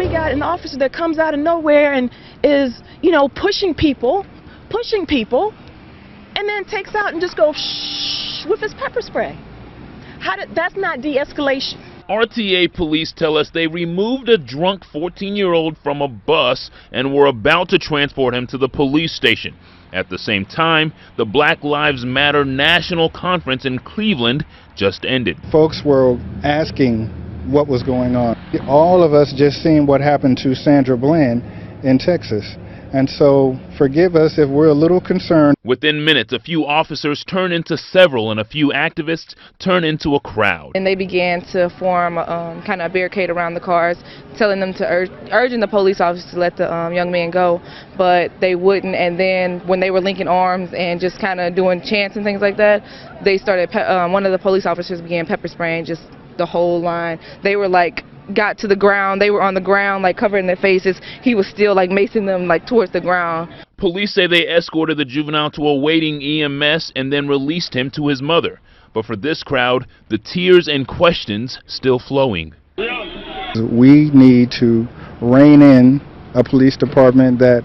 we got an officer that comes out of nowhere and is, you know, pushing people, and then takes out and just goes shh with his pepper spray. That's not de-escalation. RTA police tell us they removed a drunk 14-year-old from a bus and were about to transport him to the police station. At the same time, the Black Lives Matter National Conference in Cleveland just ended. Folks were asking what was going on. All of us just seen what happened to Sandra Bland in Texas. And so forgive us if we're a little concerned. Within minutes, a few officers turn into several and a few activists turn into a crowd. And they began to form kind of a barricade around the cars, telling them to urging the police officers to let the young man go, but they wouldn't. And then when they were linking arms and just kind of doing chants and things like that, they started, one of the police officers began pepper spraying just the whole line. They were like, got to the ground, they were on the ground like covering their faces. He was still like macing them like towards the ground. Police say they escorted the juvenile to a waiting EMS and then released him to his mother. But for this crowd, the tears and questions still flowing. We need to rein in a police department that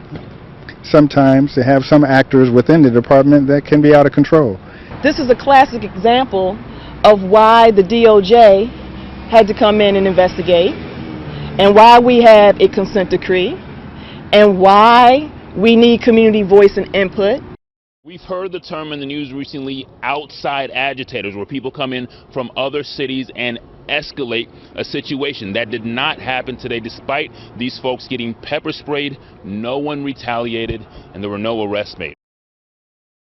sometimes they have some actors within the department that can be out of control. This is a classic example of why the DOJ had to come in and investigate, and why we have a consent decree, and why we need community voice and input. We've heard the term in the news recently, outside agitators, where people come in from other cities and escalate a situation. That did not happen today. Despite these folks getting pepper sprayed, no one retaliated and there were no arrests made.